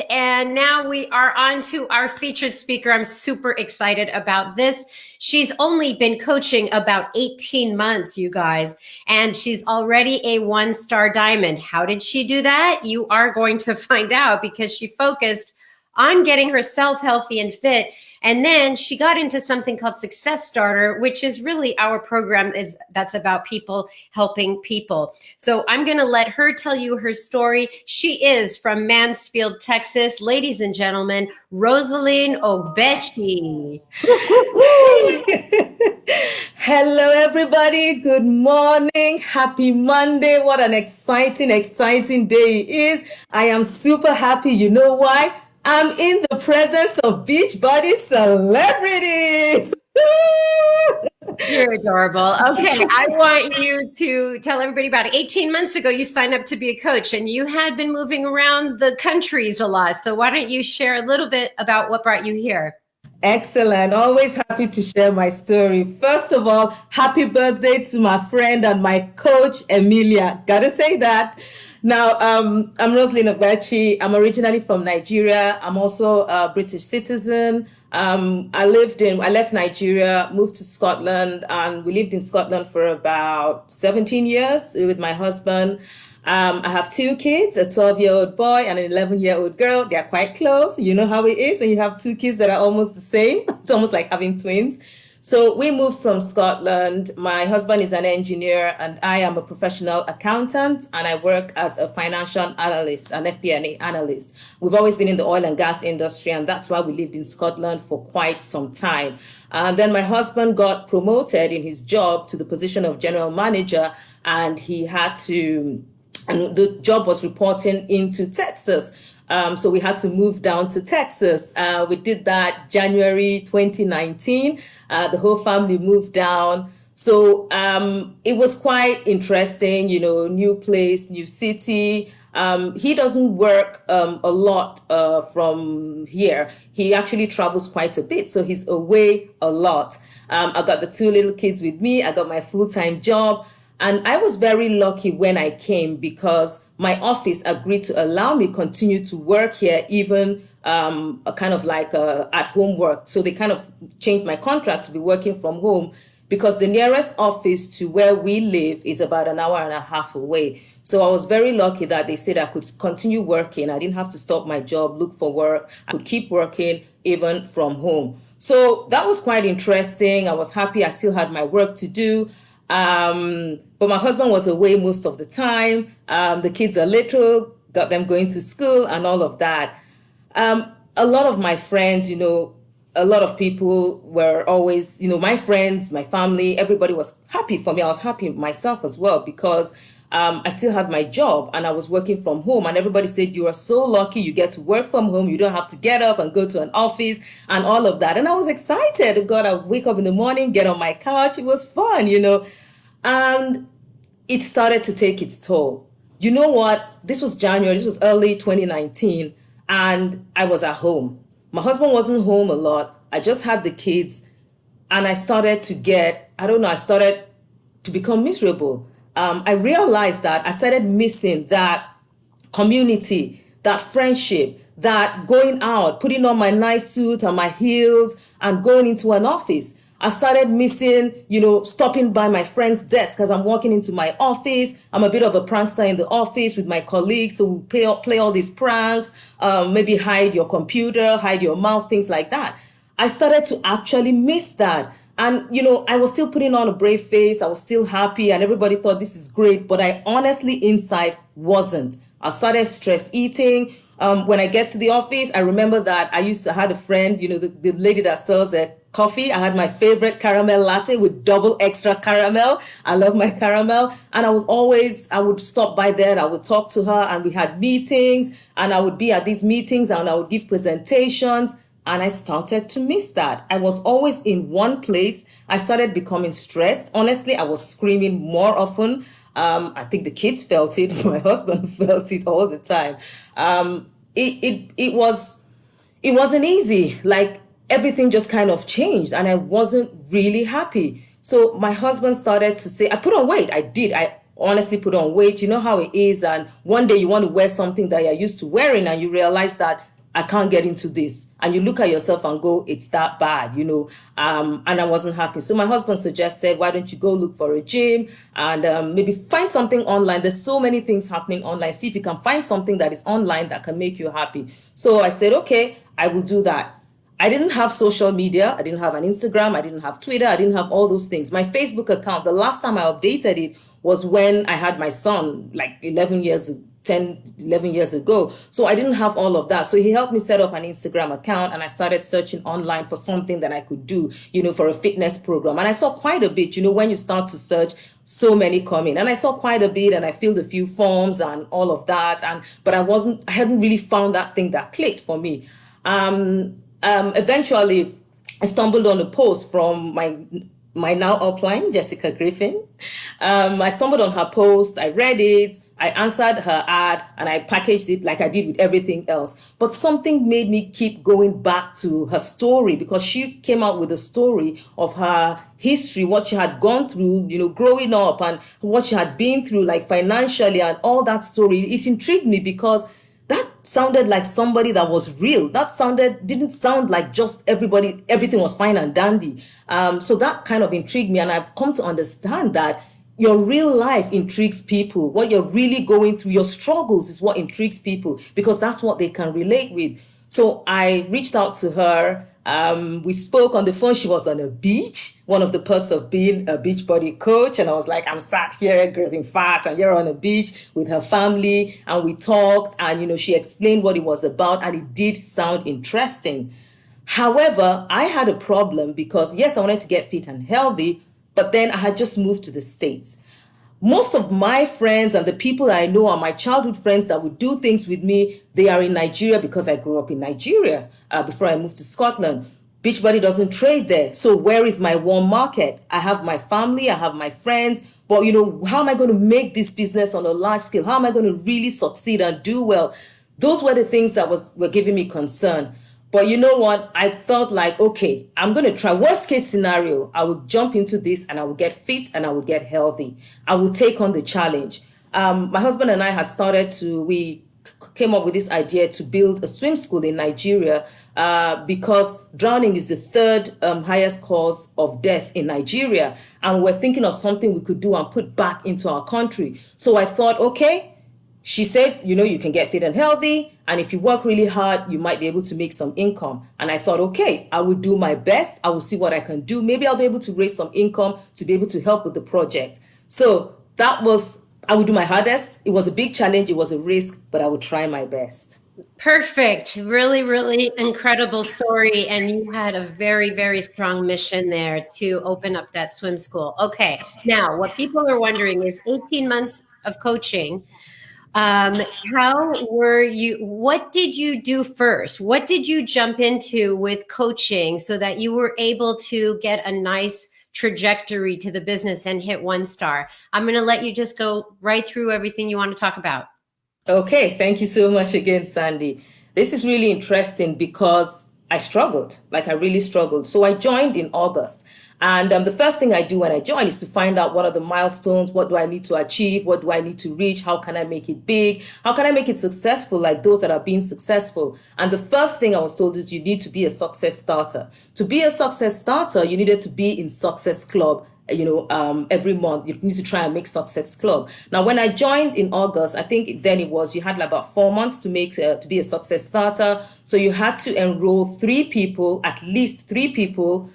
And now we are on to our featured speaker. I'm super excited about this. She's only been coaching about 18 months, you guys, and she's already a one-star diamond. How did she do that? You are going to find out because she focused on getting herself healthy and fit. And then she got into something called Success Starter, which is really our program that's about people helping people. So I'm going to let her tell you her story. She is from Mansfield, Texas. Ladies and gentlemen, Rosaline Ogbechie. Hello, everybody. Good morning. Happy Monday. What an exciting day it is. I am super happy. You know why? I'm in the presence of Beachbody celebrities. You're adorable. Okay, I want you to tell everybody about it. 18 months ago, you signed up to be a coach and you had been moving around the countries a lot. So why don't you share a little bit about what brought you here? Excellent. Always happy to share my story. First of all, happy birthday to my friend and my coach, Emilia. Gotta say that. Now, I'm Rosaline Ogbechie. I'm originally from Nigeria. I'm also a British citizen. I left Nigeria, moved to Scotland, and we lived in Scotland for about 17 years with my husband. I have two kids, a 12-year-old boy and an 11-year-old girl. They're quite close. You know how it is when you have two kids that are almost the same. It's almost like having twins. So we moved from Scotland. My husband is an engineer and I am a professional accountant, and I work as a financial analyst, an FP&A analyst. We've always been in the oil and gas industry, and that's why we lived in Scotland for quite some time. And then my husband got promoted in his job to the position of general manager, and the job was reporting into Texas. So we had to move down to Texas. We did that January 2019. The whole family moved down. So it was quite interesting, new place, new city. He doesn't work a lot from here. He actually travels quite a bit, so he's away a lot. I got the two little kids with me. I got my full-time job. And I was very lucky when I came because my office agreed to allow me continue to work here, even a kind of like at-home work. So they kind of changed my contract to be working from home because the nearest office to where we live is about an hour and a half away. So I was very lucky that they said I could continue working. I didn't have to stop my job, look for work. I could keep working even from home. So that was quite interesting. I was happy I still had my work to do. But my husband was away most of the time. The kids are little, got them going to school and all of that. A lot of my friends, a lot of people were always, my friends, my family, everybody was happy for me. I was happy myself as well because I still had my job and I was working from home, and everybody said, you are so lucky you get to work from home. You don't have to get up and go to an office and all of that. And I was excited. God, I wake up in the morning, get on my couch. It was fun, and it started to take its toll. You know what? This was January, this was early 2019, and I was at home. My husband wasn't home a lot. I just had the kids, and I started I started to become miserable. I realized that I started missing that community, that friendship, that going out, putting on my nice suit and my heels and going into an office. I started missing, stopping by my friend's desk because I'm walking into my office. I'm a bit of a prankster in the office with my colleagues. So we play all these pranks, maybe hide your computer, hide your mouse, things like that. I started to actually miss that. And, I was still putting on a brave face. I was still happy and everybody thought this is great. But I honestly inside wasn't. I started stress eating. When I get to the office, I remember that I had a friend, the lady that sells coffee. I had my favorite caramel latte with double extra caramel. I love my caramel. And I would stop by there. I would talk to her and we had meetings and I would be at these meetings and I would give presentations. And I started to miss that. I was always in one place. I started becoming stressed. Honestly, I was screaming more often. I think the kids felt it. My husband felt it all the time. It wasn't easy. Like everything just kind of changed and I wasn't really happy. So my husband started to say, I put on weight. I did. honestly put on weight. You know how it is. And one day you want to wear something that you're used to wearing and you realize that I can't get into this. And you look at yourself and go, it's that bad, and I wasn't happy. So my husband suggested, why don't you go look for a gym and maybe find something online. There's so many things happening online. See if you can find something that is online that can make you happy. So I said, okay, I will do that. I didn't have social media. I didn't have an Instagram. I didn't have Twitter. I didn't have all those things. My Facebook account, the last time I updated it was when I had my son, like 11 years ago. So I didn't have all of that. So he helped me set up an Instagram account and I started searching online for something that I could do, for a fitness program. And I saw quite a bit, when you start to search, so many come in. And I saw quite a bit and I filled a few forms and all of that. But I hadn't really found that thing that clicked for me. Eventually, I stumbled on a post from my now upline, Jessica Griffin. I stumbled on her post, I read it, I answered her ad, and I packaged it like I did with everything else. But something made me keep going back to her story because she came out with a story of her history, what she had gone through, growing up and what she had been through, like financially and all that story. It intrigued me because that sounded like somebody that was real. Didn't sound like just everything was fine and dandy. So that kind of intrigued me. And I've come to understand that your real life intrigues people. What you're really going through, your struggles is what intrigues people because that's what they can relate with. So I reached out to her. We spoke on the phone. She was on a beach, one of the perks of being a beach body coach. And I was like, I'm sat here getting fat and you're on a beach with her family. And we talked and, she explained what it was about and it did sound interesting. However, I had a problem because, yes, I wanted to get fit and healthy, but then I had just moved to the States. Most of my friends and the people I know are my childhood friends that would do things with me. They are in Nigeria because I grew up in Nigeria before I moved to Scotland. Beachbody doesn't trade there. So where is my warm market? I have my family, I have my friends, but how am I going to make this business on a large scale? How am I going to really succeed and do well? Those were the things that were giving me concern. But you know what? I felt like, okay, I'm going to try. Worst case scenario, I will jump into this and I will get fit and I will get healthy. I will take on the challenge. My husband and I had we came up with this idea to build a swim school in Nigeria because drowning is the third highest cause of death in Nigeria. And we're thinking of something we could do and put back into our country. So I thought, okay. She said, you can get fit and healthy. And if you work really hard, you might be able to make some income. And I thought, okay, I will do my best. I will see what I can do. Maybe I'll be able to raise some income to be able to help with the project. So I would do my hardest. It was a big challenge. It was a risk, but I would try my best. Perfect. Really, really incredible story. And you had a very, very strong mission there to open up that swim school. Okay. Now, what people are wondering is 18 months of coaching. What did you do first? What did you jump into with coaching so that you were able to get a nice trajectory to the business and hit 1 star? I'm going to let you just go right through everything you want to talk about. Okay. Thank you so much again, Sandy. This is really interesting because I struggled. Like I really struggled. So I joined in August. And the first thing I do when I join is to find out what are the milestones, what do I need to achieve, what do I need to reach, how can I make it big, how can I make it successful like those that are being successful. And the first thing I was told is you need to be a success starter. To be a success starter, you needed to be in Success Club. Every month you need to try and make Success Club. Now, when I joined in August, I think then you had like about 4 months to be a success starter. So you had to enroll at least three people,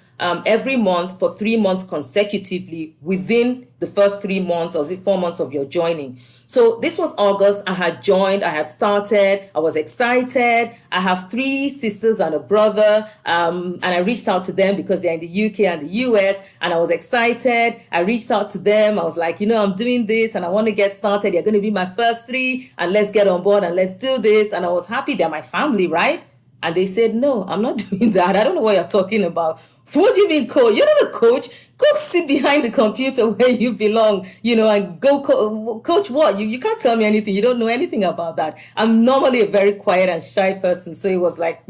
every month for 3 months consecutively within the first 3 months or 4 months of your joining. So this was August. I had joined, I had started, I was excited. I have 3 sisters and a brother, and I reached out to them because they're in the UK and the US, and I was excited. I reached out to them. I was like, I'm doing this and I want to get started. You're going to be my first 3 and let's get on board and let's do this. And I was happy. They're my family, right? And they said, no, I'm not doing that. I don't know what you're talking about. What do you mean, coach? You're not a coach. Go sit behind the computer where you belong, and go coach what? You can't tell me anything. You don't know anything about that. I'm normally a very quiet and shy person. So it was like,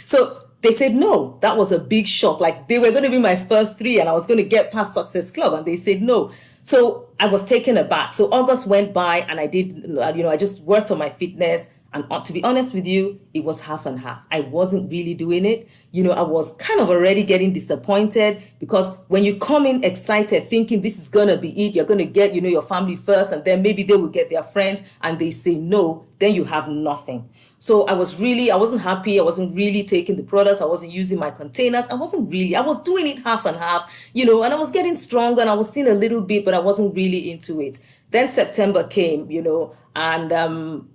so they said no. That was a big shock. Like they were going to be my first 3 and I was going to get past Success Club and they said no. So I was taken aback. So August went by and I did, I just worked on my fitness. And to be honest with you, it was half and half. I wasn't really doing it. I was kind of already getting disappointed, because when you come in excited, thinking this is going to be it, you're going to get, your family first, and then maybe they will get their friends, and they say no, then you have nothing. So I wasn't happy. I wasn't really taking the products. I wasn't using my containers. I was doing it half and half, and I was getting stronger and I was seeing a little bit, but I wasn't really into it. Then September came, and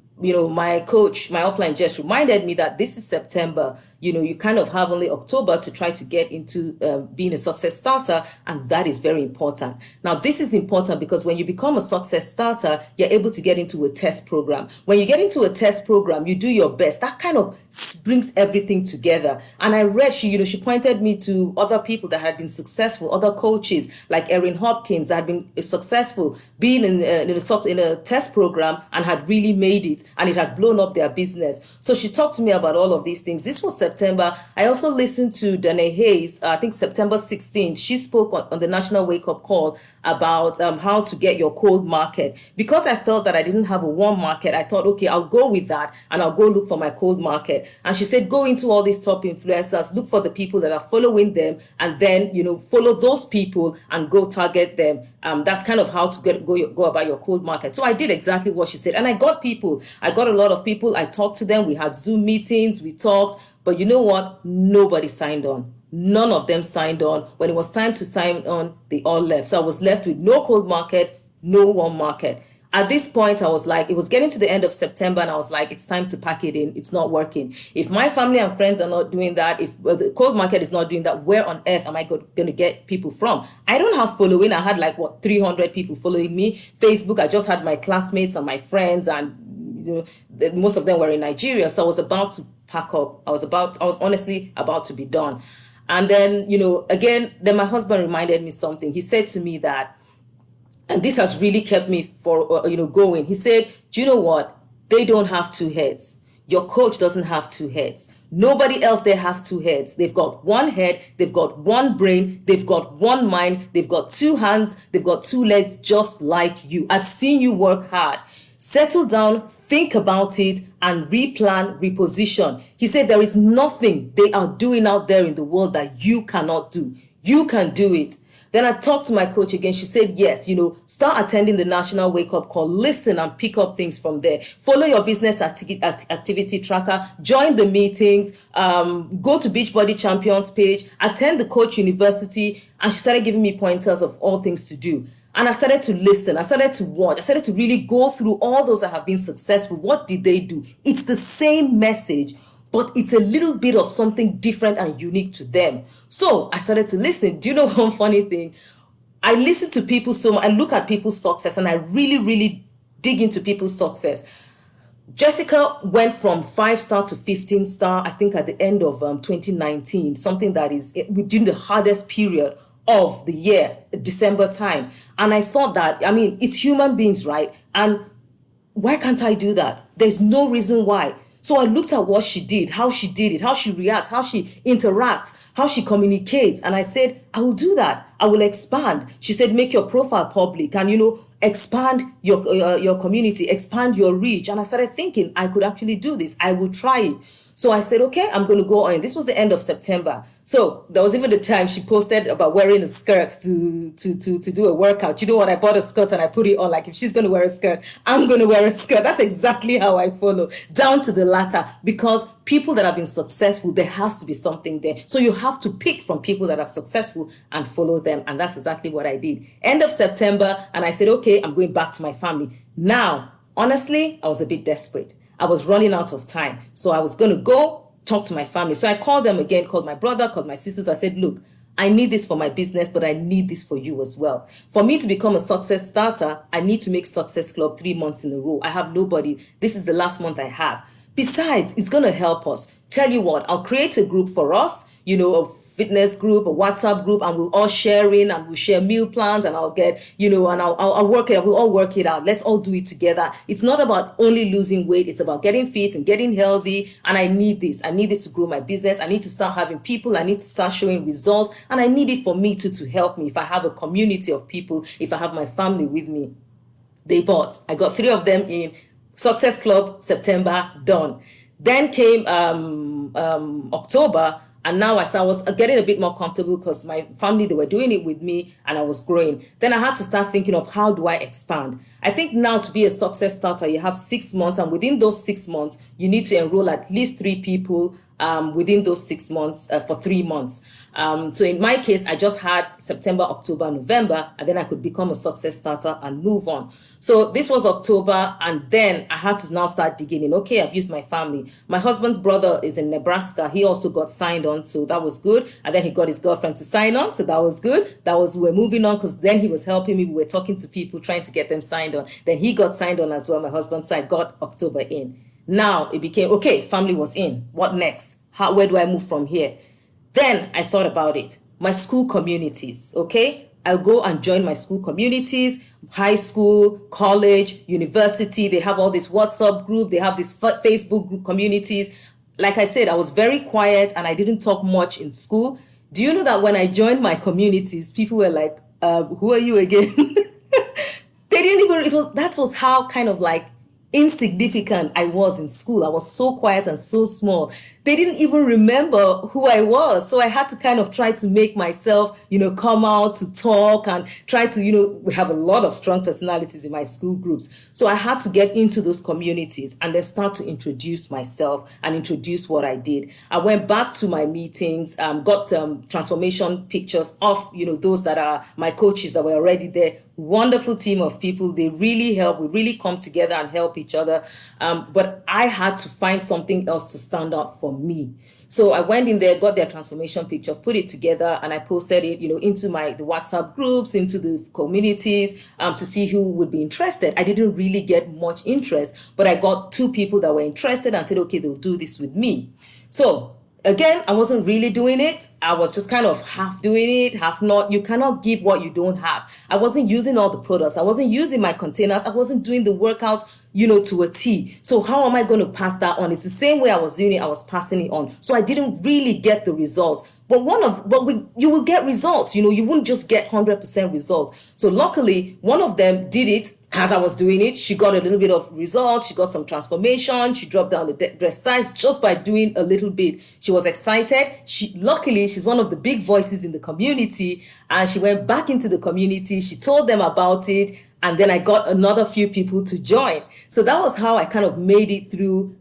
my coach, my upline just reminded me that this is September. You kind of have only October to try to get into being a success starter, and that is very important. Now, this is important because when you become a success starter, you're able to get into a test program. When you get into a test program, you do your best. That kind of brings everything together. And I read, she pointed me to other people that had been successful, other coaches like Erin Hopkins that had been successful, being in a test program and had really made it, and it had blown up their business. So she talked to me about all of these things. This was September. I also listened to Danae Hayes, I think September 16th. She spoke on the National Wake Up Call about how to get your cold market. Because I felt that I didn't have a warm market, I thought, okay, I'll go with that and I'll go look for my cold market. And she said, go into all these top influencers, look for the people that are following them, and then, follow those people and go target them. That's kind of how to go about your cold market. So I did exactly what she said. And I got a lot of people. I talked to them. We had Zoom meetings. We talked. But you know what? Nobody signed on. None of them signed on. When it was time to sign on, they all left. So I was left with no cold market, no warm market. At this point, I was like, it was getting to the end of September, and I was like, it's time to pack it in. It's not working. If my family and friends are not doing that, if the cold market is not doing that, where on earth am I going to get people from? I don't have following. I had 300 people following me. Facebook, I just had my classmates and my friends, and most of them were in Nigeria. So I was about to pack up. I was honestly about to be done. And then, then my husband reminded me something. He said to me that, and this has really kept me going. He said, do you know what? They don't have two heads. Your coach doesn't have two heads. Nobody else there has two heads. They've got one head, they've got one brain, they've got one mind, they've got two hands, they've got two legs, just like you. I've seen you work hard. Settle down, think about it, and replan, reposition. He said there is nothing they are doing out there in the world that you cannot do. You can do it. Then I talked to my coach again. She said, yes, start attending the National Wake Up Call. Listen and pick up things from there. Follow your business activity tracker. Join the meetings. Go to Beachbody Champions page. Attend the Coach University. And she started giving me pointers of all things to do. And I started to listen. I started to watch. I started to really go through all those that have been successful. What did they do? It's the same message, but it's a little bit of something different and unique to them. So I started to listen. Do you know one funny thing? I listen to people so much. I look at people's success and I really, really dig into people's success. Jessica went from 5-star to 15-star, I think at the end of 2019, something that is within the hardest period of the year, December time. And I thought that, it's human beings, right? And why can't I do that? There's no reason why. So I looked at what she did, how she did it, how she reacts, how she interacts, how she communicates. And I said, I will do that. I will expand. She said, make your profile public and, expand your community, expand your reach. And I started thinking I could actually do this. I will try it. So I said, okay, I'm going to go on. This was the end of September. So there was even the time she posted about wearing a skirt to do a workout. You know what? I bought a skirt and I put it on. Like, if she's going to wear a skirt, I'm going to wear a skirt. That's exactly how I follow, down to the latter. Because people that have been successful, there has to be something there. So you have to pick from people that are successful and follow them. And that's exactly what I did. End of September. And I said, okay, I'm going back to my family. Now, honestly, I was a bit desperate. I was running out of time. So I was going to go talk to my family. So I called them again, called my brother, called my sisters. I said, look, I need this for my business, but I need this for you as well. For me to become a success starter, I need to make Success Club 3 months in a row. I have nobody. This is the last month I have. Besides, it's going to help us. Tell you what, I'll create a group for us, fitness group, a WhatsApp group, and we'll all share in and we'll share meal plans, and I'll get, and I'll work it out. We'll all work it out. Let's all do it together. It's not about only losing weight. It's about getting fit and getting healthy. And I need this. I need this to grow my business. I need to start having people. I need to start showing results. And I need it for me too, to help me. If I have a community of people, if I have my family with me. They bought. I got 3 of them in. Success Club, September, done. Then came October, and now I was getting a bit more comfortable because my family, they were doing it with me and I was growing. Then I had to start thinking of, how do I expand? I think now, to be a success starter, you have 6 months, and within those 6 months, you need to enroll at least 3 people within those 6 months for 3 months. So in my case, I just had September, October, November, and then I could become a success starter and move on. So this was October, and then I had to now start digging in. Okay, I've used my family. My husband's brother is in Nebraska. He also got signed on, so that was good. And then he got his girlfriend to sign on, so that was good. We're moving on, because then he was helping me. We were talking to people, trying to get them signed on. Then he got signed on as well, my husband, so I got October in. Now it became, okay, family was in. What next? Where do I move from here? Then I thought about it. My school communities, okay? I'll go and join my school communities, high school, college, university. They have all this WhatsApp group. They have this Facebook group communities. Like I said, I was very quiet and I didn't talk much in school. Do you know that when I joined my communities, people were like, who are you again? They didn't even, that was how kind of like insignificant I was in school. I was so quiet and so small. They didn't even remember who I was. So I had to kind of try to make myself, come out to talk and try to, we have a lot of strong personalities in my school groups. So I had to get into those communities and then start to introduce myself and introduce what I did. I went back to my meetings, got transformation pictures of, those that are my coaches that were already there. Wonderful team of people. They really help. We really come together and help each other. But I had to find something else to stand out for me. So I went in there, got their transformation pictures, put it together, and I posted it, into the WhatsApp groups, into the communities, to see who would be interested. I didn't really get much interest, but I got 2 people that were interested and said, okay, they'll do this with me. So again, I wasn't really doing it. I was just kind of half doing it, half not. You cannot give what you don't have. I wasn't using all the products. I wasn't using my containers. I wasn't doing the workouts, to a T. So how am I going to pass that on? It's the same way I was doing it. I was passing it on. So I didn't really get the results. But you will get results. You wouldn't just get 100% results. So luckily, one of them did it as I was doing it. She got a little bit of results. She got some transformation. She dropped down the dress size just by doing a little bit. She was excited. Luckily, she's one of the big voices in the community, and she went back into the community. She told them about it, and then I got another few people to join. So that was how I kind of made it through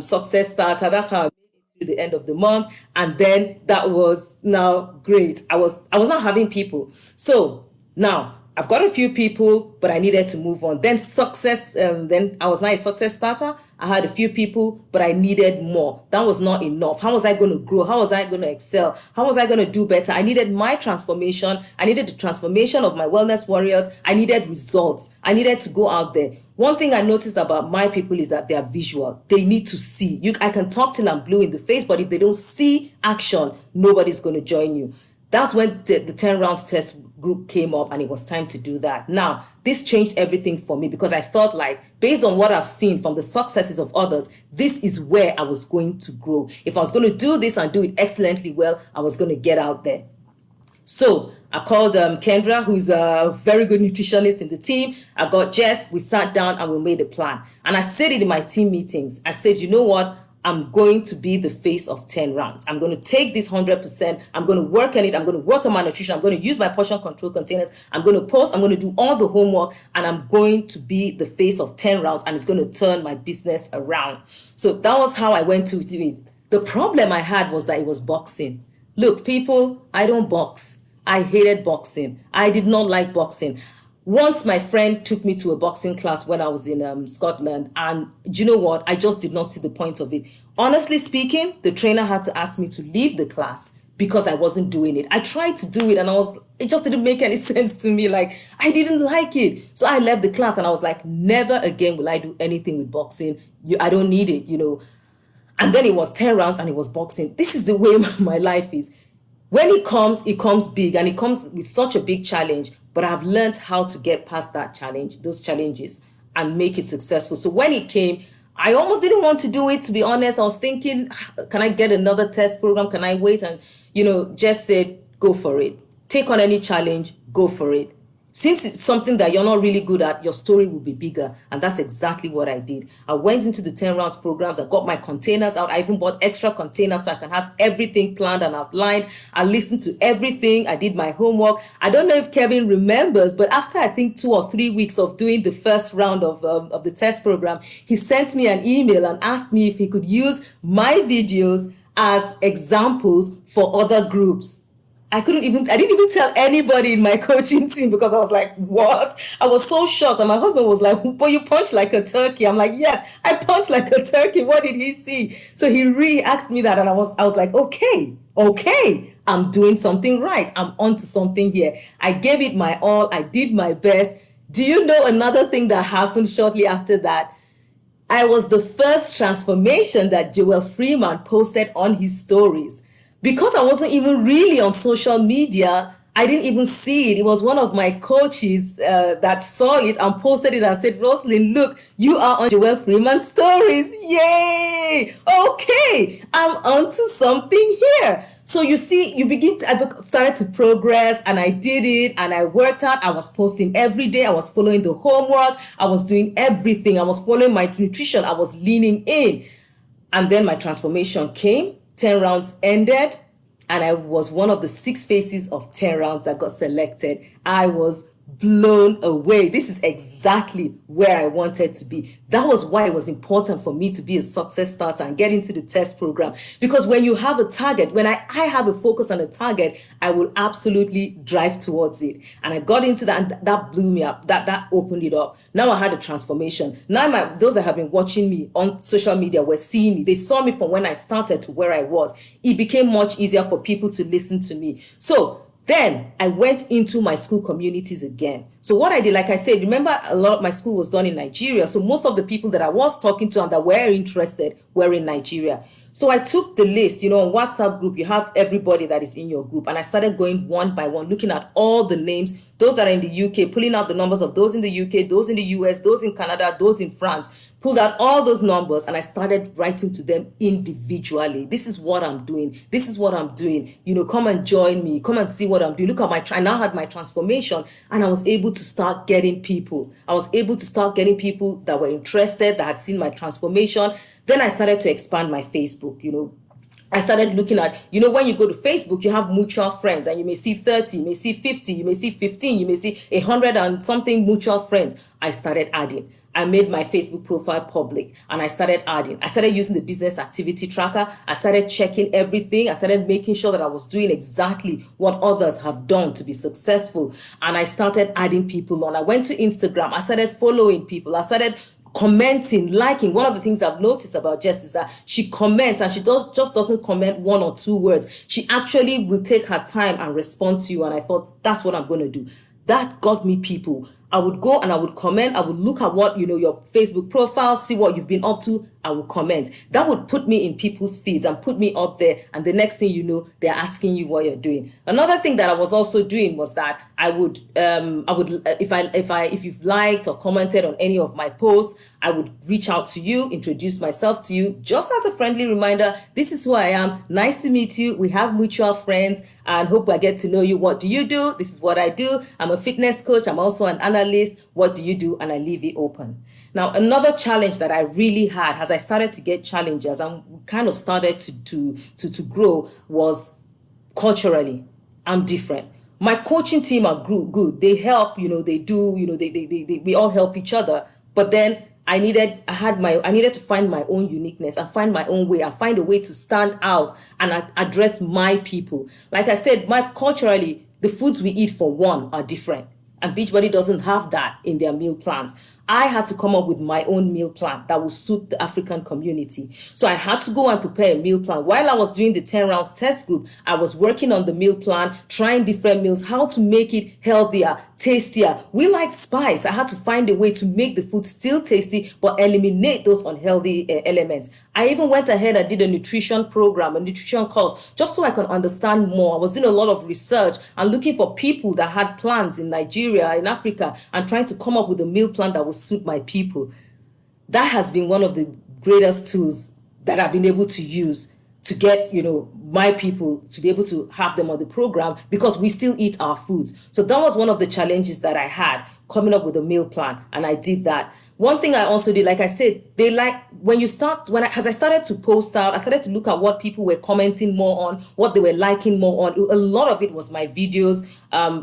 Success Starter. That's how I to the end of the month, and then that was now great. I was not having people. So now I've got a few people, but I needed to move on. Then then I was not a success starter. I had a few people, but I needed more. That was not enough. How was I going to grow? How was I going to excel? How was I going to do better? I needed my transformation. I needed the transformation of my wellness warriors. I needed results. I needed to go out there. One thing I noticed about my people is that they are visual. They need to see. I can talk till I'm blue in the face, but if they don't see action, nobody's going to join you. That's when the 10 rounds test group came up, and it was time to do that. Now, this changed everything for me, because I felt like, based on what I've seen from the successes of others, this is where I was going to grow. If I was going to do this and do it excellently well, I was going to get out there. So I called Kendra, who's a very good nutritionist in the team. I got Jess. We sat down and we made a plan. And I said it in my team meetings. I said, you know what? I'm going to be the face of 10 rounds. I'm going to take this 100%. I'm going to work on it. I'm going to work on my nutrition. I'm going to use my portion control containers. I'm going to post. I'm going to do all the homework. And I'm going to be the face of 10 rounds. And it's going to turn my business around. So that was how I went to do it. The problem I had was that it was boxing. Look, people, I don't box. I hated boxing. I did not like boxing. Once my friend took me to a boxing class when I was in Scotland, and do you know what? I just did not see the point of it. Honestly speaking, the trainer had to ask me to leave the class because I wasn't doing it. I tried to do it, and it just didn't make any sense to me. Like, I didn't like it. So I left the class, and I was like, never again will I do anything with boxing. I don't need it, And then it was 10 rounds and it was boxing. This is the way my life is. When it comes big, and it comes with such a big challenge, but I've learned how to get past that challenge, those challenges, and make it successful. So when it came, I almost didn't want to do it, to be honest. I was thinking, can I get another test program? Can I wait? And, just said, go for it. Take on any challenge, go for it. Since it's something that you're not really good at, your story will be bigger. And that's exactly what I did. I went into the 10 rounds programs. I got my containers out. I even bought extra containers so I can have everything planned and outlined. I listened to everything. I did my homework. I don't know if Kevin remembers, but after I think 2 or 3 weeks of doing the first round of the test program, he sent me an email and asked me if he could use my videos as examples for other groups. I didn't even tell anybody in my coaching team, because I was like, what? I was so shocked. And my husband was like, but you punch like a turkey. I'm like, yes, I punch like a turkey. What did he see? So he really asked me that. And I was like, okay, I'm doing something right. I'm onto something here. I gave it my all. I did my best. Do you know another thing that happened shortly after that? I was the first transformation that Joel Freeman posted on his stories. Because I wasn't even really on social media, I didn't even see it. It was one of my coaches that saw it and posted it and said, Rosaline, look, you are on Joel Freeman's stories. Yay! Okay, I'm onto something here. So you see, I started to progress, and I did it, and I worked out. I was posting every day. I was following the homework. I was doing everything. I was following my nutrition. I was leaning in. And then my transformation came. 10 rounds ended, and I was one of the 6 faces of 10 rounds that got selected. I was blown away. This is exactly where I wanted to be. That was why it was important for me to be a success starter and get into the test program. Because when you have a target, when I have a focus on a target, I will absolutely drive towards it. And I got into that, and that blew me up. That opened it up. Now I had a transformation. Now those that have been watching me on social media were seeing me. They saw me from when I started to where I was. It became much easier for people to listen to me. So then I went into my school communities again. So what I did, like I said, remember, a lot of my school was done in Nigeria. So most of the people that I was talking to and that were interested were in Nigeria. So I took the list, on WhatsApp group, you have everybody that is in your group. And I started going one by one, looking at all the names, those that are in the UK, pulling out the numbers of those in the UK, those in the US, those in Canada, those in France. Pulled out all those numbers, and I started writing to them individually. This is what I'm doing. This is what I'm doing. Come and join me. Come and see what I'm doing. Look at I now had my transformation, and I was able to start getting people. I was able to start getting people that were interested, that had seen my transformation. Then I started to expand my Facebook, I started looking at, when you go to Facebook, you have mutual friends, and you may see 30, you may see 50, you may see 15, you may see 100 and something mutual friends. I started adding. I made my Facebook profile public, and I started adding. I started using the business activity tracker. I started checking everything. I started making sure that I was doing exactly what others have done to be successful. And I started adding people on. I went to Instagram. I started following people. I started commenting, liking. One of the things I've noticed about Jess is that she comments, and she just doesn't comment 1 or 2 words. She actually will take her time and respond to you. And I thought, that's what I'm going to do. That got me people. I would go and I would comment. I would look at what, your Facebook profile, see what you've been up to. I would comment. That would put me in people's feeds and put me up there. And the next thing you know, they're asking you what you're doing. Another thing that I was also doing was that I would if you've liked or commented on any of my posts, I would reach out to you, introduce myself to you, just as a friendly reminder. This is who I am. Nice to meet you. We have mutual friends, and hope I get to know you. What do you do? This is what I do. I'm a fitness coach. I'm also an analyst. What do you do? And I leave it open. Now, another challenge that I really had as I started to get challenges and kind of started to grow was culturally. I'm different. My coaching team are good. They help, they do, we all help each other. But then I needed to find my own uniqueness and find my own way and find a way to stand out and address my people. Like I said, culturally, the foods we eat for one are different. And Beachbody doesn't have that in their meal plans. I had to come up with my own meal plan that would suit the African community. So I had to go and prepare a meal plan. While I was doing the 10 rounds test group, I was working on the meal plan, trying different meals, how to make it healthier, tastier. We like spice. I had to find a way to make the food still tasty, but eliminate those unhealthy elements. I even went ahead and did a nutrition program, a nutrition course, just so I can understand more. I was doing a lot of research and looking for people that had plans in Nigeria, in Africa, and trying to come up with a meal plan that would suit my people. That has been one of the greatest tools that I've been able to use to get, my people to be able to have them on the program, because we still eat our foods. So that was one of the challenges that I had, coming up with a meal plan, and I did that. One thing I also did, like I said, as I started to post out, I started to look at what people were commenting more on, what they were liking more on. A lot of it was my videos,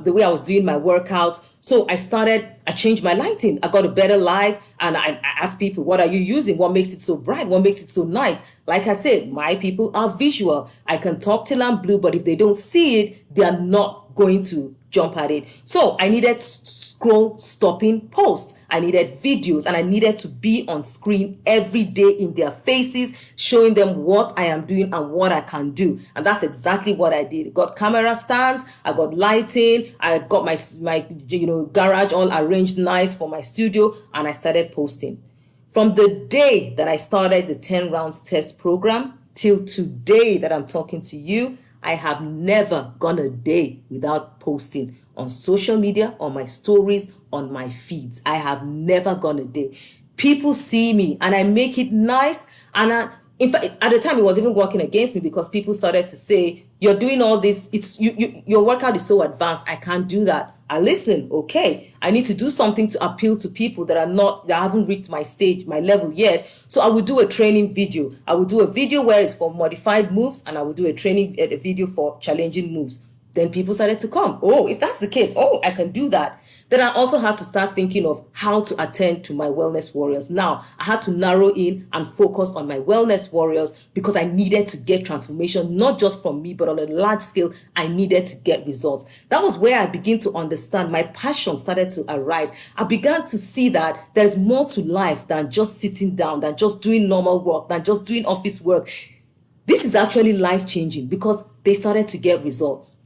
the way I was doing my workouts. So I changed my lighting. I got a better light, and I asked people, what are you using? What makes it so bright? What makes it so nice? Like I said, my people are visual. I can talk till I'm blue, but if they don't see it, they are not going to jump at it. So I needed scroll stopping posts. I needed videos, and I needed to be on screen every day in their faces, showing them what I am doing and what I can do. And that's exactly what I did. I got camera stands, I got lighting, I got my garage all arranged nice for my studio, and I started posting. From the day that I started the 10 rounds test program till today that I'm talking to you, I have never gone a day without posting on social media, on my stories, on my feeds. I have never gone a day. People see me and I make it nice. And in fact, at the time, it was even working against me, because people started to say, you're doing all this. Your workout is so advanced. I can't do that. I listen, okay, I need to do something to appeal to people that haven't reached my stage, my level yet. So I will do a training video. I will do a video where it's for modified moves, and I will do a video for challenging moves. Then people started to come. Oh, if that's the case, I can do that. Then I also had to start thinking of how to attend to my wellness warriors. Now, I had to narrow in and focus on my wellness warriors, because I needed to get transformation, not just from me, but on a large scale. I needed to get results. That was where I began to understand. My passion started to arise. I began to see that there's more to life than just sitting down, than just doing normal work, than just doing office work. This is actually life-changing, because they started to get results.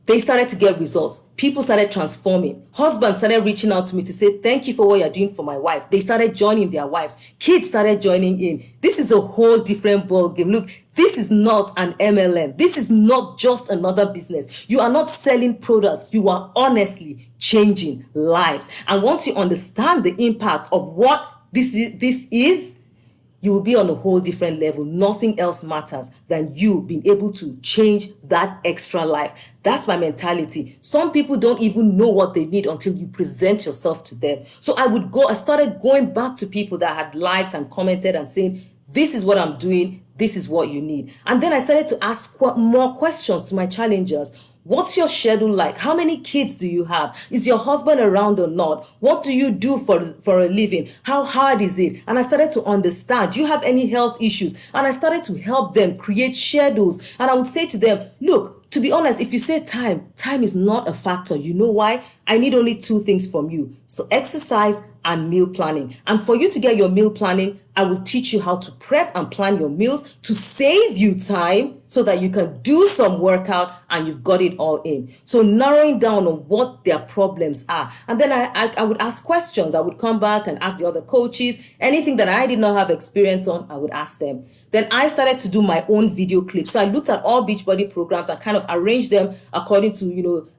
People started transforming. Husbands started reaching out to me to say, thank you for what you're doing for my wife. They started joining their wives. Kids started joining in. This is a whole different ballgame. Look, this is not an MLM. This is not just another business. You are not selling products. You are honestly changing lives. And once you understand the impact of what this is, you will be on a whole different level. Nothing else matters than you being able to change that extra life. That's my mentality. Some people don't even know what they need until you present yourself to them. So I started going back to people that had liked and commented and saying, this is what I'm doing. This is what you need. And then I started to ask more questions to my challengers. What's your schedule like? How many kids do you have? Is your husband around or not? What do you do for a living? How hard is it? And I started to understand. Do you have any health issues? And I started to help them create schedules. And I would say to them, look, to be honest, if you say time is not a factor. You know why? I need only 2 things from you. So exercise and meal planning. And for you to get your meal planning, I will teach you how to prep and plan your meals to save you time, so that you can do some workout and you've got it all in. So narrowing down on what their problems are. And then I would ask questions. I would come back and ask the other coaches. Anything that I did not have experience on, I would ask them. Then I started to do my own video clips. So I looked at all Beachbody programs and kind of arranged them according to,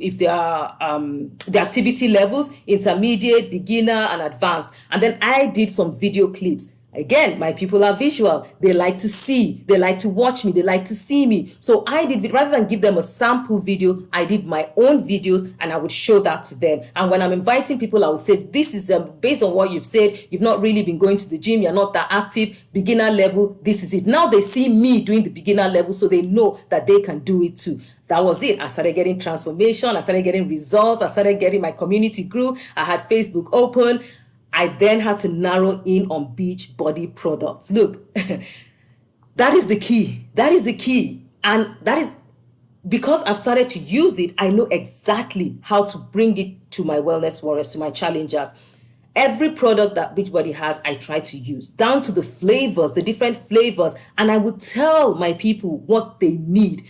if they are the activity levels, intermediate, beginner, and advanced. And then I did some video clips. Again, my people are visual. They like to see. They like to watch me. They like to see me. So I did, rather than give them a sample video, I did my own videos, and I would show that to them. And when I'm inviting people, I would say, this is based on what you've said. You've not really been going to the gym. You're not that active. Beginner level. This is it. Now they see me doing the beginner level, so they know that they can do it too. That was it. I started getting transformation. I started getting results. I started getting my community grew. I had Facebook open. I then had to narrow in on Beachbody products. Look, that is the key. That is the key. And that is because I've started to use it. I know exactly how to bring it to my wellness warriors, to my challengers. Every product that Beachbody has, I try to use, down to the flavors, the different flavors. And I would tell my people what they need.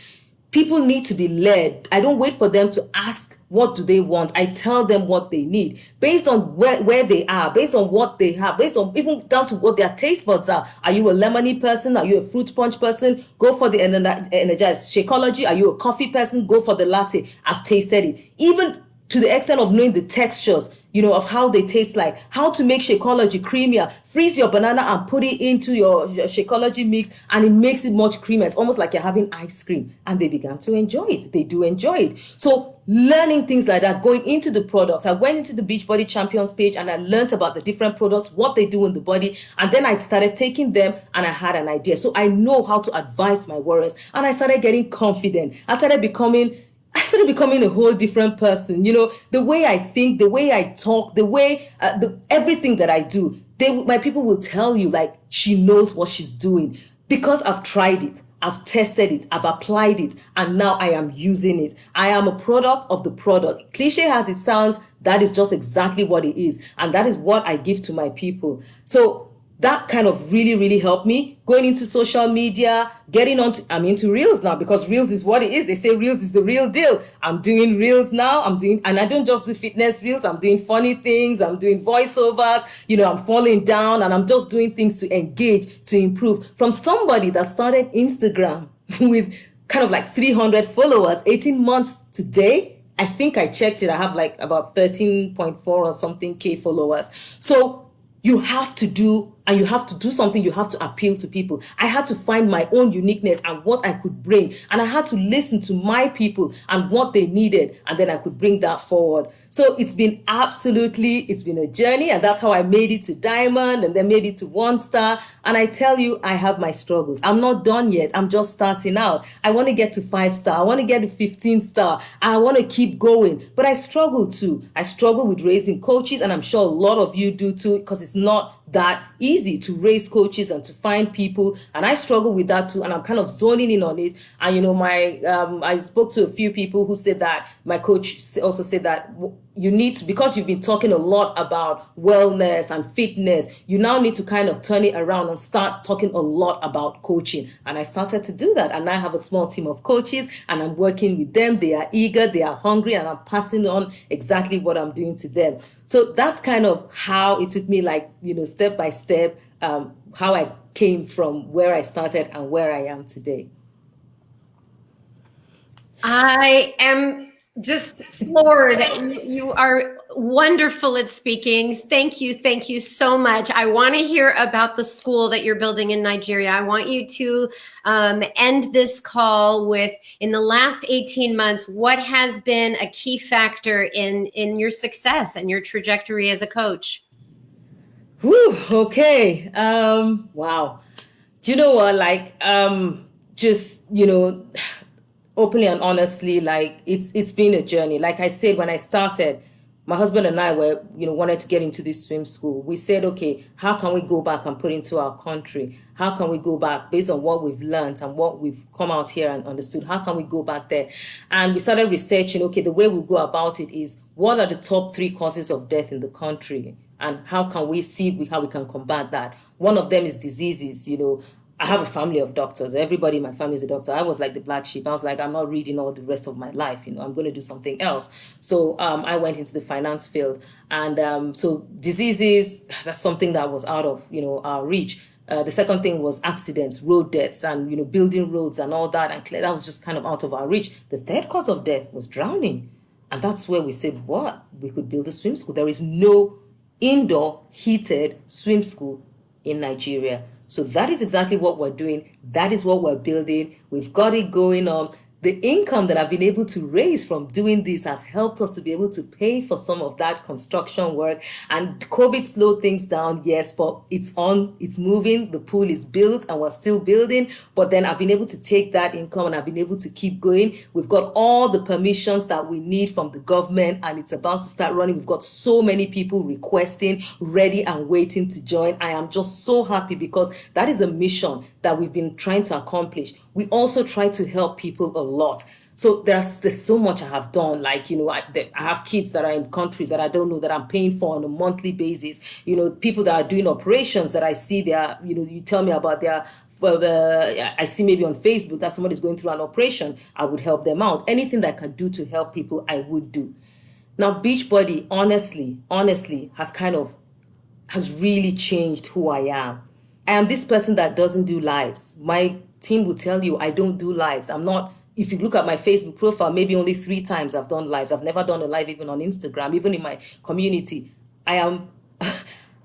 people need to be led. I don't wait for them to ask what do they want. I tell them what they need based on where they are, based on what they have, based on even down to what their taste buds are. Are you a lemony person? Are you a fruit punch person? Go for the energized. Shakeology. Are you a coffee person? Go for the latte. I've tasted it. Even to the extent of knowing the textures, of how they taste like, how to make Shakeology creamier. Freeze your banana and put it into your Shakeology mix, and it makes it much creamier. It's almost like you're having ice cream. And they began to enjoy it. They do enjoy it. So learning things like that, going into the products. I went into the Beachbody Champions page and I learned about the different products, what they do in the body. And then I started taking them and I had an idea. So I know how to advise my warriors. And I started getting confident. I started becoming a whole different person. The way I think, the way I talk, the way, everything that I do, my people will tell you, like, she knows what she's doing because I've tried it. I've tested it, I've applied it, and now I am using it. I am a product of the product. Cliche as it sounds, that is just exactly what it is. And that is what I give to my people. So that kind of really, really helped me going into social media, I'm into Reels now because Reels is what it is. They say Reels is the real deal. I'm doing Reels now. And I don't just do fitness Reels. I'm doing funny things. I'm doing voiceovers. I'm falling down and I'm just doing things to engage, to improve. From somebody that started Instagram with kind of like 300 followers, 18 months today, I think I checked it. I have like about 13.4 or something K followers. So you have to do something, you have to appeal to people. I had to find my own uniqueness and what I could bring. And I had to listen to my people and what they needed. And then I could bring that forward. So it's been a journey. And that's how I made it to Diamond and then made it to 1 star. And I tell you, I have my struggles. I'm not done yet. I'm just starting out. I want to get to 5 star. I want to get to 15 star. I want to keep going. But I struggle too. I struggle with raising coaches. And I'm sure a lot of you do too, because it's not that easy to raise coaches and to find people, and I struggle with that too, and I'm kind of zoning in on it. And I spoke to a few people who said that my coach also said that you need to, because you've been talking a lot about wellness and fitness, you now need to kind of turn it around and start talking a lot about coaching. And I started to do that, and I have a small team of coaches and I'm working with them. They are eager, they are hungry, and I'm passing on exactly what I'm doing to them. So that's kind of how it took me, like, step by step, how I came from where I started and where I am today. I am just floored. You are wonderful at speaking. Thank you so much. I want to hear about the school that you're building in Nigeria. I want you to end this call with, in the last 18 months, what has been a key factor in your success and your trajectory as a coach? Whew, okay. Wow. Do you know what? Like, openly and honestly, like, it's been a journey. Like I said, when I started, my husband and I wanted to get into this swim school. We said, okay, how can we go back and put into our country? How can we go back based on what we've learned and what we've come out here and understood? How can we go back there? And we started researching, okay, the way we'll go about it is, what are the top 3 causes of death in the country? And how can we see how we can combat that? One of them is diseases. I have a family of doctors. Everybody in my family is a doctor. I was like the black sheep. I was like, I'm not reading all the rest of my life. I'm going to do something else. So I went into the finance field. And so diseases, that's something that was out of, our reach. The second thing was accidents, road deaths, and, building roads and all that. And that was just kind of out of our reach. The third cause of death was drowning. And that's where we said, we could build a swim school. There is no indoor heated swim school in Nigeria. So that is exactly what we're doing. That is what we're building. We've got it going on. The income that I've been able to raise from doing this has helped us to be able to pay for some of that construction work. And COVID slowed things down, yes, but it's moving. The pool is built and we're still building. But then I've been able to take that income and I've been able to keep going. We've got all the permissions that we need from the government and it's about to start running. We've got so many people requesting, ready and waiting to join. I am just so happy because that is a mission that we've been trying to accomplish. We also try to help people a lot. So there's so much I have done. Like, I have kids that are in countries that I don't know that I'm paying for on a monthly basis. People that are doing operations that I see, they are, you tell me about their I see maybe on Facebook that somebody's going through an operation, I would help them out. Anything that I can do to help people, I would do. Now, Beachbody, honestly, has really changed who I am. I am this person that doesn't do lives. My team will tell you I don't do lives. I'm not, if you look at my Facebook profile, maybe only 3 times I've done lives. I've never done a live even on Instagram, even in my community. I am,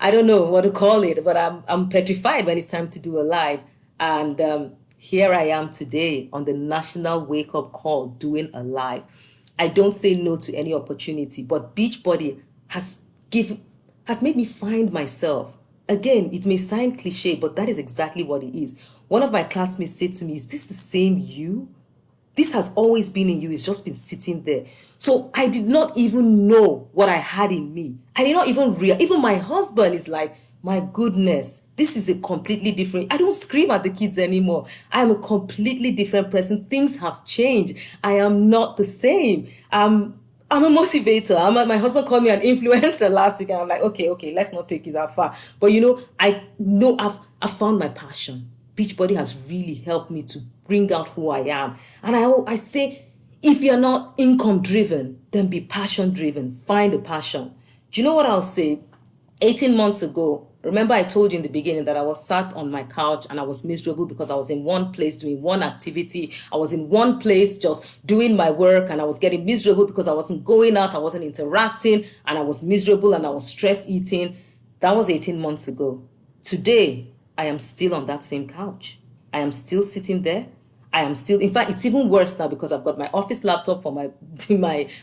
I don't know what to call it, but I'm petrified when it's time to do a live. And here I am today on the national wake-up call doing a live. I don't say no to any opportunity, but Beachbody has made me find myself. Again, it may sound cliche, but that is exactly what it is. One of my classmates said to me, "Is this the same you? This has always been in you. It's just been sitting there." So I did not even know what I had in me. I did not even realize. Even my husband is like, "My goodness, this is a completely different." I don't scream at the kids anymore. I am a completely different person. Things have changed. I am not the same. I'm a motivator. My husband called me an influencer last week, and I'm like, okay, let's not take it that far. But I know I've found my passion. Beachbody has really helped me to bring out who I am. And I say, if you're not income driven, then be passion driven. Find a passion. Do you know what I'll say? 18 months ago, remember I told you in the beginning that I was sat on my couch and I was miserable because I was in one place doing one activity. I was in one place just doing my work, and I was getting miserable because I wasn't going out, I wasn't interacting, and I was miserable and I was stress eating. That was 18 months ago. Today, I am still on that same couch. I am still sitting there. I am still, in fact, it's even worse now because I've got my office laptop for my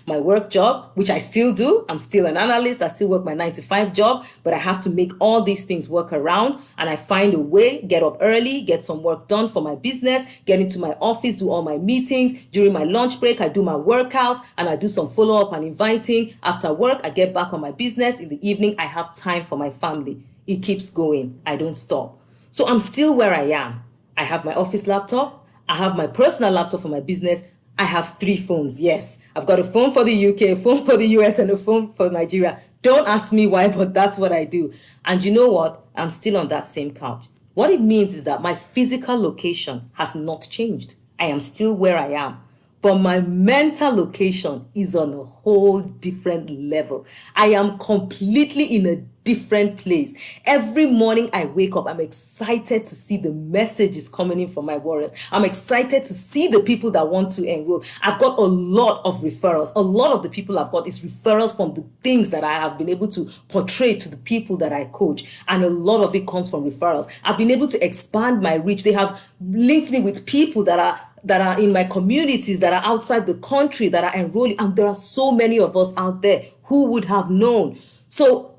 work job, which I still do. I'm still an analyst. I still work my 9 to 5 job, but I have to make all these things work around. And I find a way, get up early, get some work done for my business, get into my office, do all my meetings. During my lunch break, I do my workouts and I do some follow-up and inviting. After work, I get back on my business. In the evening, I have time for my family. It keeps going. I don't stop. So I'm still where I am. I have my office laptop. I have my personal laptop for my business. I have 3 phones. Yes, I've got a phone for the UK, a phone for the US, and a phone for Nigeria. Don't ask me why, but that's what I do. And you know what? I'm still on that same couch. What it means is that my physical location has not changed. I am still where I am. But my mental location is on a whole different level. I am completely in a different place. Every morning I wake up, I'm excited to see the messages coming in from my warriors. I'm excited to see the people that want to enroll. I've got a lot of referrals. A lot of the people I've got is referrals from the things that I have been able to portray to the people that I coach. And a lot of it comes from referrals. I've been able to expand my reach. They have linked me with people that are in my communities, that are outside the country, that are enrolling. And there are so many of us out there who would have known. So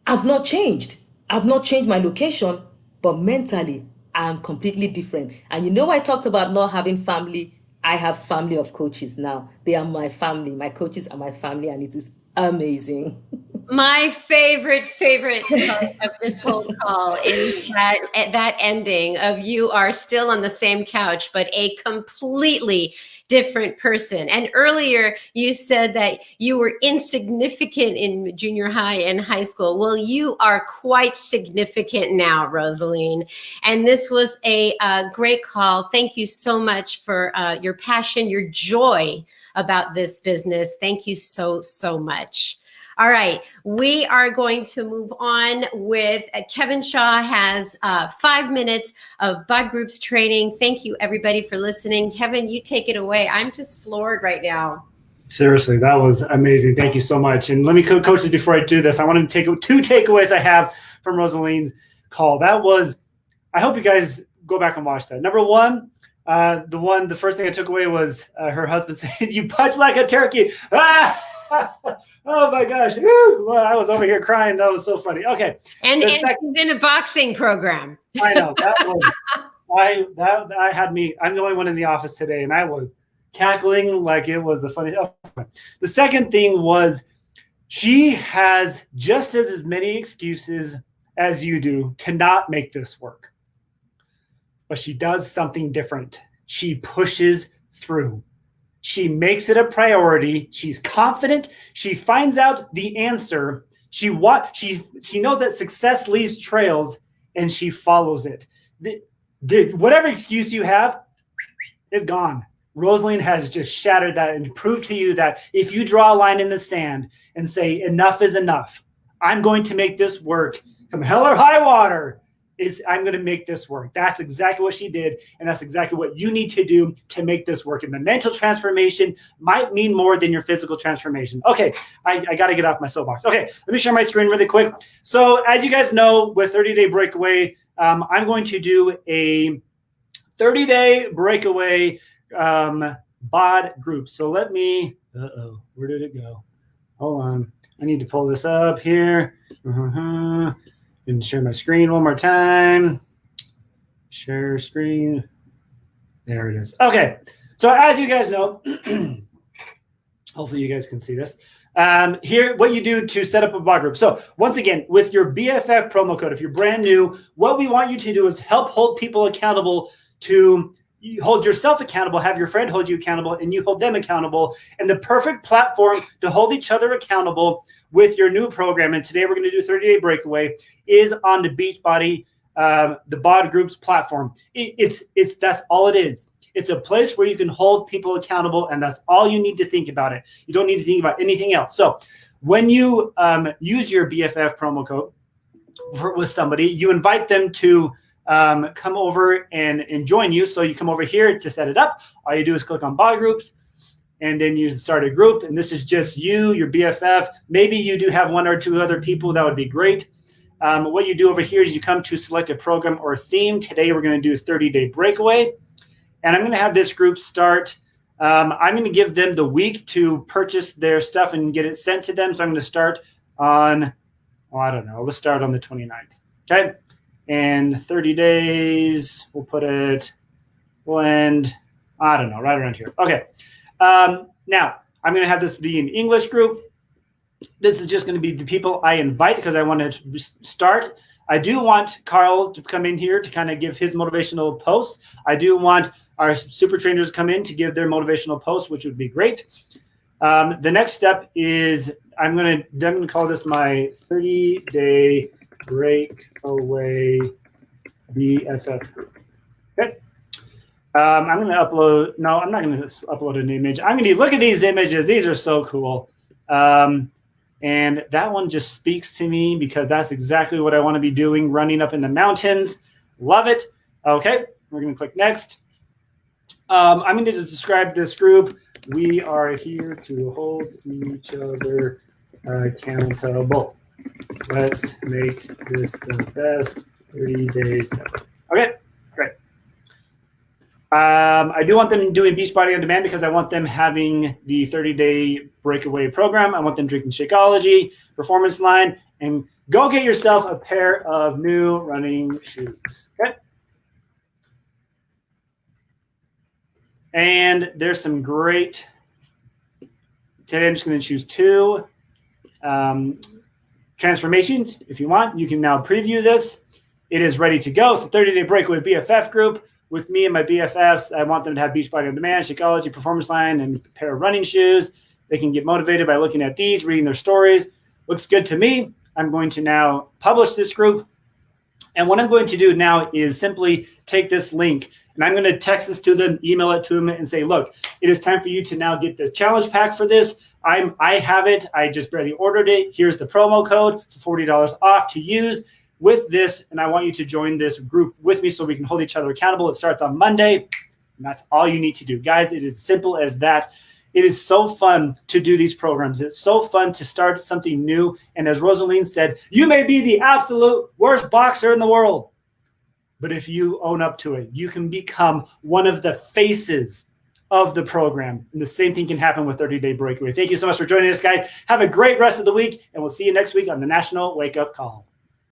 I've not changed. I've not changed my location, but mentally, I'm completely different. And I talked about not having family. I have family of coaches now. They are my family. My coaches are my family, and it is amazing. My favorite part of this whole call is that ending of you are still on the same couch, but a completely different person. And earlier you said that you were insignificant in junior high and high school. Well, you are quite significant now, Rosaline. And this was a great call. Thank you so much for your passion, your joy about this business. Thank you so, so much. All right, we are going to move on with Kevin Shaw has 5 minutes of Bud Groups training. Thank you, everybody, for listening. Kevin, you take it away. I'm just floored right now. Seriously, that was amazing. Thank you so much. And let me coach it before I do this. I want to take 2 takeaways I have from Rosaline's call. That was, I hope you guys go back and watch that. Number one, the first thing I took away was her husband said, "You punch like a turkey." Ah! Oh my gosh. Well, I was over here crying. That was so funny. Okay. And she's in a boxing program. I know. That had me. I'm the only one in the office today, and I was cackling like it was the funniest. The second thing was she has just as many excuses as you do to not make this work. But she does something different. She pushes through. She makes it a priority. She's confident. She finds out the answer. She knows that success leaves trails, and she follows it. whatever excuse you have, it's gone. Rosaline has just shattered that and proved to you that if you draw a line in the sand and say enough is enough, I'm going to make this work. Come hell or high water, I'm going to make this work. That's exactly what she did, and that's exactly what you need to do to make this work. And the mental transformation might mean more than your physical transformation. Okay, I got to get off my soapbox. Okay, let me share my screen really quick. So as you guys know, with 30-day breakaway, I'm going to do a 30-day breakaway bod group. So let me, where did it go? Hold on. I need to pull this up here. And share my screen one more time. Share screen. There it is. Okay. So as you guys know, hopefully you guys can see this. Here, what you do to set up a bod group. So once again, with your BFF promo code, if you're brand new, what we want you to do is help hold people accountable to you hold yourself accountable, have your friend hold you accountable, and you hold them accountable. And the perfect platform to hold each other accountable with your new program, and today we're going to do 30-day breakaway, is on the Beachbody, the bod groups platform. That's all it is. It's a place where you can hold people accountable, and that's all you need to think about it. You don't need to think about anything else. So when you use your BFF promo code with somebody, you invite them to come over and join you. So you come over here to set it up. All you do is click on bod groups, and then you start a group. And this is just you, your BFF. Maybe you do have one or two other people. That would be great. What you do over here is you come to select a program or theme. Today we're going to do 30-day breakaway. And I'm going to have this group start. I'm going to give them the week to purchase their stuff and get it sent to them. So I'm going to start on, I don't know, let's start on the 29th. Okay. And 30 days, we'll put it, we'll end, I don't know, right around here. Okay. Now, I'm going to have this be an English group. This is just going to be the people I invite because I want to start. I do want Carl to come in here to kind of give his motivational posts. I do want our super trainers to come in to give their motivational posts, which would be great. The next step is I'm going to call this my 30-day breakaway BFF group. Okay. I'm going to upload. No, I'm not going to upload an image. I'm going to look at these images. These are so cool. And that one just speaks to me because that's exactly what I want to be doing, running up in the mountains. Love it. Okay. We're going to click next. I'm going to just describe this group. We are here to hold each other accountable. Let's make this the best 30 days ever. Okay, great. I do want them doing Beachbody on Demand because I want them having the 30-day breakaway program. I want them drinking Shakeology, Performance Line, and go get yourself a pair of new running shoes. Okay. And there's some great, today I'm just going to choose two transformations. If you want, you can now preview this. It is ready to go. So 30-day breakaway BFF group with me and my BFFs. I want them to have Beachbody on Demand, Shakeology, Performance Line, and a pair of running shoes. They can get motivated by looking at these, reading their stories. Looks good to me. I'm going to now publish this group. And what I'm going to do now is simply take this link and I'm going to text this to them, email it to them, and say, look, it is time for you to now get the challenge pack for this. I have it. I just barely ordered it. Here's the promo code for $40 off to use with this. And I want you to join this group with me so we can hold each other accountable. It starts on Monday. And that's all you need to do. Guys, it is as simple as that. It is so fun to do these programs. It's so fun to start something new. And as Rosaline said, you may be the absolute worst boxer in the world. But if you own up to it, you can become one of the faces of the program. And the same thing can happen with 30-day breakaway. Thank you so much for joining us, guys. Have a great rest of the week, and we'll see you next week on the National Wake Up Call.